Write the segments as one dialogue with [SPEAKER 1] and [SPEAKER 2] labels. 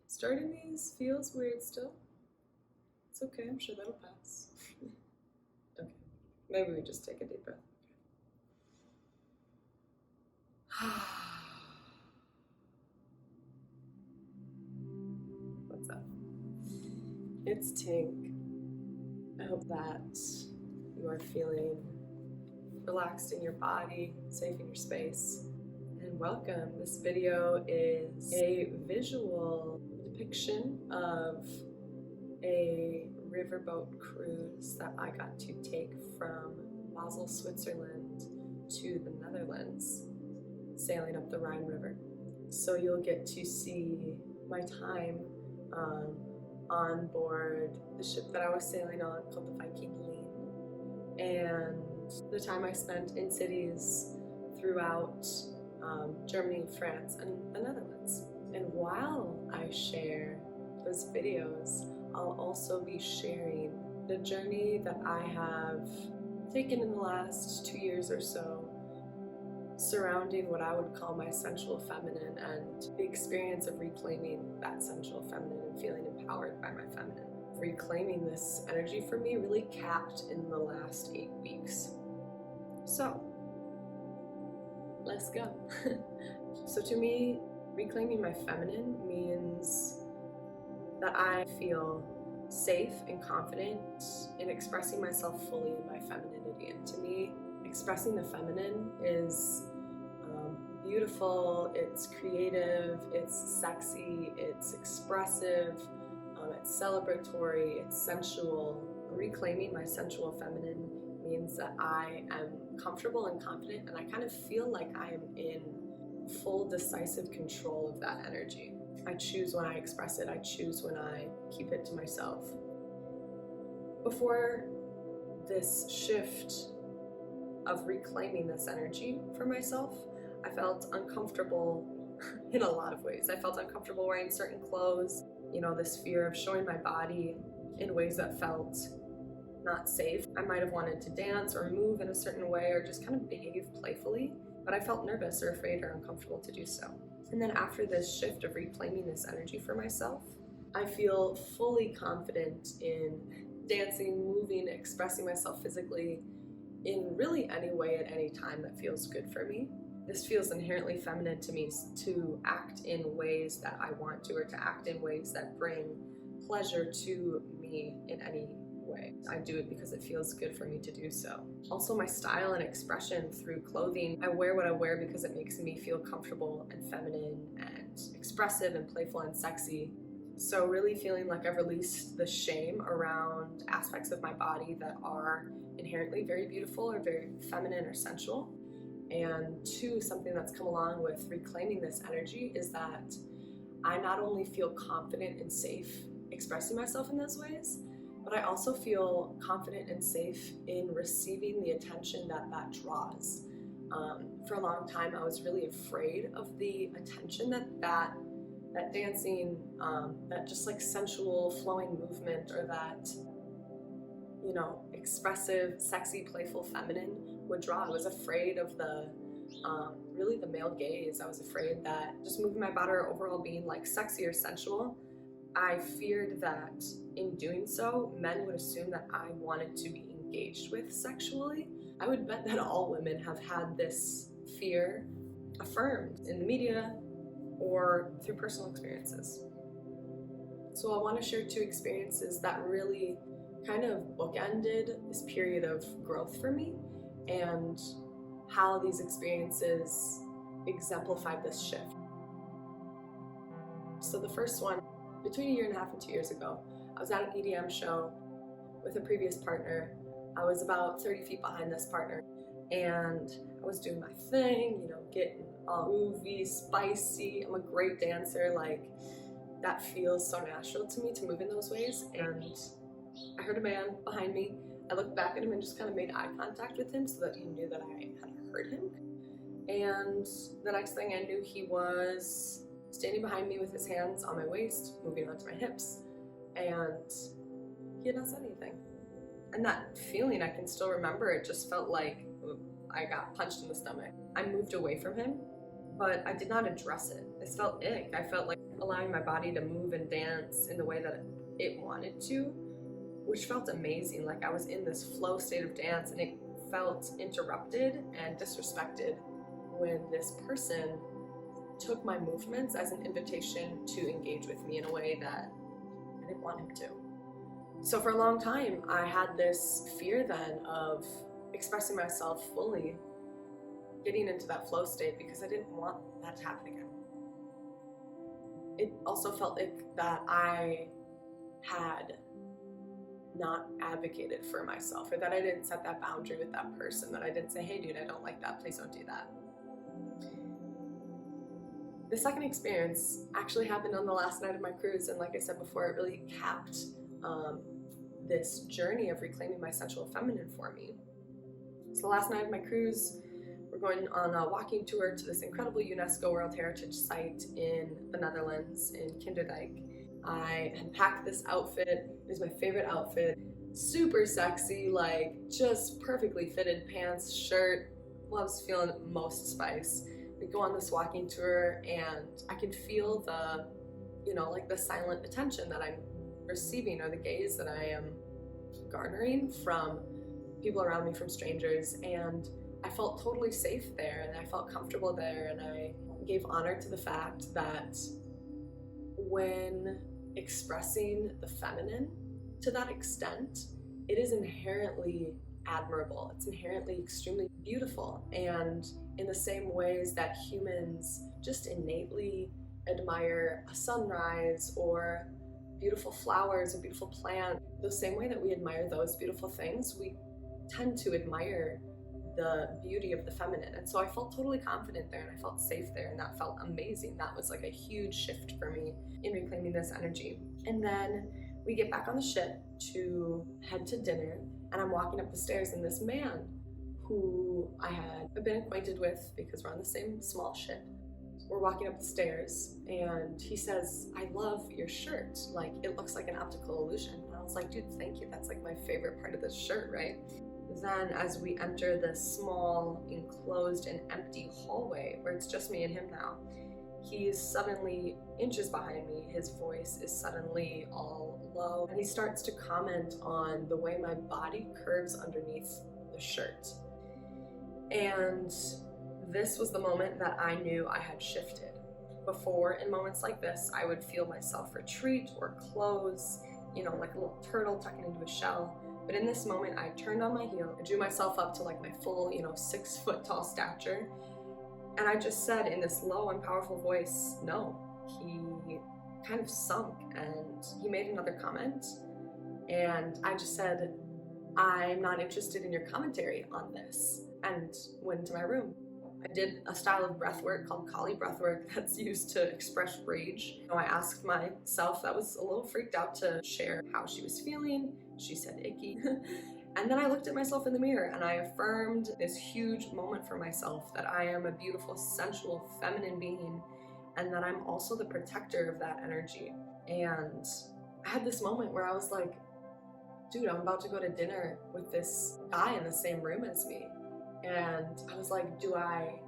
[SPEAKER 1] Starting these feels weird still. It's okay, I'm sure that'll pass. Okay, maybe we just take a deep breath. What's up? It's Tink. I hope that you are feeling relaxed in your body, safe in your space. And welcome. This video is a visual depiction of a riverboat cruise that I got to take from Basel, Switzerland to the Netherlands, sailing up the Rhine River. So you'll get to see my time on board the ship that I was sailing on called the Viking Rhine, and the time I spent in cities throughout Germany, France, and the Netherlands. And while I share those videos, I'll also be sharing the journey that I have taken in the last 2 years or so surrounding what I would call my sensual feminine and the experience of reclaiming that sensual feminine and feeling empowered by my feminine. Reclaiming this energy for me really capped in the last 8 weeks. So, let's go. So to me, reclaiming my feminine means that I feel safe and confident in expressing myself fully in my femininity. And to me, expressing the feminine is beautiful, it's creative, it's sexy, it's expressive, it's celebratory, it's sensual. Reclaiming my sensual feminine means that I am comfortable and confident, and I kind of feel like I am in full decisive control of that energy. I choose when I express it, I choose when I keep it to myself. Before this shift of reclaiming this energy for myself, I felt uncomfortable in a lot of ways. I felt uncomfortable wearing certain clothes, this fear of showing my body in ways that felt not safe. I might have wanted to dance or move in a certain way or just kind of behave playfully, but I felt nervous or afraid or uncomfortable to do so. And then after this shift of reclaiming this energy for myself, I feel fully confident in dancing, moving, expressing myself physically in really any way at any time that feels good for me. This feels inherently feminine to me, to act in ways that I want to, or to act in ways that bring pleasure to me in any way. I do it because it feels good for me to do so. Also, my style and expression through clothing. I wear what I wear because it makes me feel comfortable and feminine and expressive and playful and sexy. So really feeling like I've released the shame around aspects of my body that are inherently very beautiful or very feminine or sensual. And two, something that's come along with reclaiming this energy is that I not only feel confident and safe expressing myself in those ways, but I also feel confident and safe in receiving the attention that draws. For a long time, I was really afraid of the attention that dancing, that just like sensual flowing movement, or that, expressive, sexy, playful feminine would draw. I was afraid of really the male gaze. I was afraid that just moving my body or overall being like sexy or sensual, I feared that in doing so, men would assume that I wanted to be engaged with sexually. I would bet that all women have had this fear affirmed in the media or through personal experiences. So I want to share 2 experiences that really kind of bookended this period of growth for me, and how these experiences exemplified this shift. So the first one, between 1.5 years and 2 years ago, I was at an EDM show with a previous partner. I was about 30 feet behind this partner, and I was doing my thing, getting all groovy, spicy. I'm a great dancer, that feels so natural to me to move in those ways. And I heard a man behind me. I looked back at him and just kind of made eye contact with him so that he knew that I had heard him. And the next thing I knew, he was standing behind me with his hands on my waist, moving onto my hips, and he had not said anything. And that feeling, I can still remember. It just felt like I got punched in the stomach. I moved away from him but I did not address it. This felt ick. I felt like allowing my body to move and dance in the way that it wanted to, which felt amazing. Like I was in this flow state of dance, and it felt interrupted and disrespected when this person took my movements as an invitation to engage with me in a way that I didn't want him to. So for a long time, I had this fear then of expressing myself fully, getting into that flow state, because I didn't want that to happen again. It also felt like that I had not advocated for myself, or that I didn't set that boundary with that person, that I didn't say, hey dude, I don't like that, please don't do that. The second experience actually happened on the last night of my cruise, and like I said before, it really capped this journey of reclaiming my sensual feminine for me. So the last night of my cruise, we're going on a walking tour to this incredible UNESCO World Heritage Site in the Netherlands, in Kinderdijk. I had packed this outfit. It was my favorite outfit. Super sexy, like just perfectly fitted pants, shirt. Loves feeling most spice. We go on this walking tour, and I can feel the, like the silent attention that I'm receiving, or the gaze that I am garnering from people around me, from strangers. And I felt totally safe there, and I felt comfortable there, and I gave honor to the fact that when expressing the feminine to that extent, it is inherently admirable. It's inherently extremely beautiful. And in the same ways that humans just innately admire a sunrise or beautiful flowers, a beautiful plant, the same way that we admire those beautiful things, we tend to admire the beauty of the feminine. And so I felt totally confident there, and I felt safe there, and that felt amazing. That was like a huge shift for me in reclaiming this energy. And then we get back on the ship to head to dinner, and I'm walking up the stairs, and this man who I had been acquainted with because we're on the same small ship, we're walking up the stairs, and he says, I love your shirt. Like, it looks like an optical illusion. And I was like, dude, thank you. That's like my favorite part of this shirt, right? Then as we enter this small, enclosed and empty hallway where it's just me and him now, he is suddenly inches behind me. His voice is suddenly all low, and he starts to comment on the way my body curves underneath the shirt. And this was the moment that I knew I had shifted. Before, in moments like this, I would feel myself retreat or close, like a little turtle tucking into a shell. But in this moment, I turned on my heel, I drew myself up to like my full, 6 foot tall stature. And I just said in this low and powerful voice, no. He kind of sunk, and he made another comment. And I just said, I'm not interested in your commentary on this, and went into my room. I did a style of breath work called Kali breath work that's used to express rage. I asked myself, that was a little freaked out, to share how she was feeling. She said icky. And then I looked at myself in the mirror, and I affirmed this huge moment for myself, that I am a beautiful, sensual, feminine being, and that I'm also the protector of that energy. And I had this moment where I was like, dude, I'm about to go to dinner with this guy in the same room as me. And I was like, do I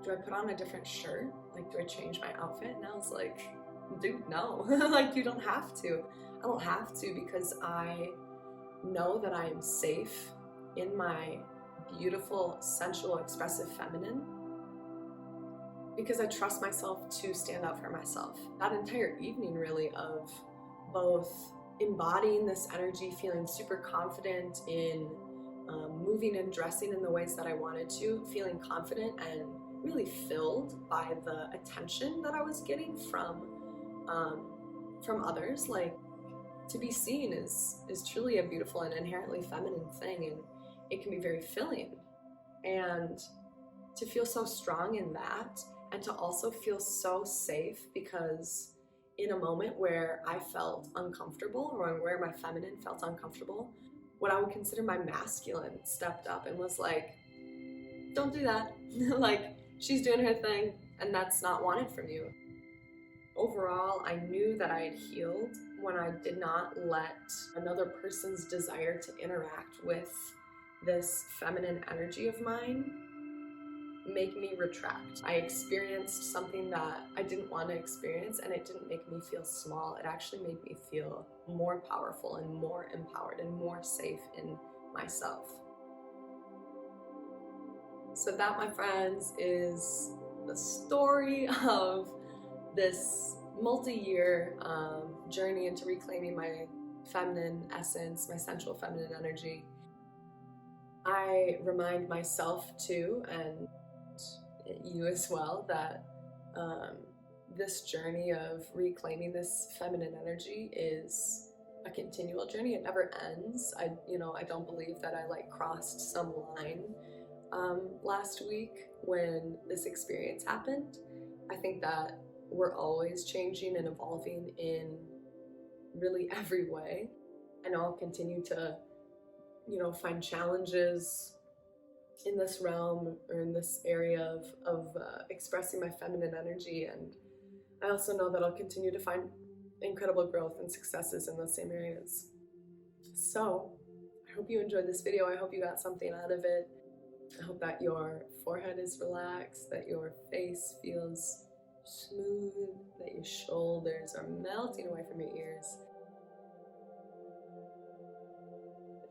[SPEAKER 1] put on a different shirt? Like, do I change my outfit? And I was like, dude, no. Like, you don't have to. I don't have to, because I know that I am safe in my beautiful, sensual, expressive feminine, because I trust myself to stand up for myself. That entire evening, really, of both embodying this energy, feeling super confident in moving and dressing in the ways that I wanted to, feeling confident and really filled by the attention that I was getting from others. Like, to be seen is truly a beautiful and inherently feminine thing, and it can be very filling. And to feel so strong in that, and to also feel so safe, because in a moment where I felt uncomfortable, or where my feminine felt uncomfortable, what I would consider my masculine stepped up and was like, don't do that. Like, she's doing her thing, and that's not wanted from you. Overall, I knew that I had healed when I did not let another person's desire to interact with this feminine energy of mine make me retract. I experienced something that I didn't want to experience, and it didn't make me feel small. It actually made me feel more powerful and more empowered and more safe in myself. So that, my friends, is the story of this multi-year journey into reclaiming my feminine essence, my sensual feminine energy. I remind myself too, and you as well, that this journey of reclaiming this feminine energy is a continual journey. It never ends. I don't believe that I crossed some line last week when this experience happened. I think that we're always changing and evolving in really every way, and I'll continue to find challenges in this realm or in this area of expressing my feminine energy. And I also know that I'll continue to find incredible growth and successes in those same areas. So I hope you enjoyed this video. I hope you got something out of it. I hope that your forehead is relaxed, that your face feels smooth, that your shoulders are melting away from your ears.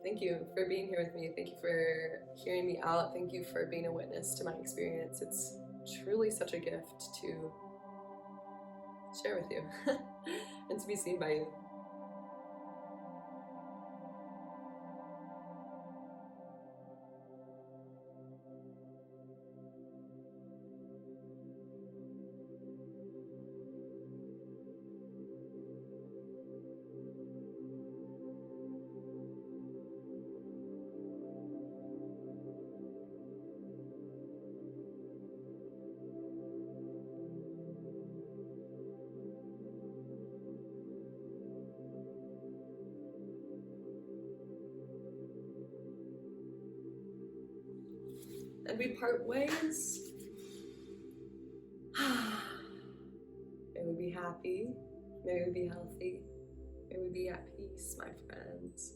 [SPEAKER 1] Thank you for being here with me. Thank you for hearing me out. Thank you for being a witness to my experience. It's truly such a gift to share with you and to be seen by you. And we part ways. May we be happy. May we be healthy. May we be at peace, my friends.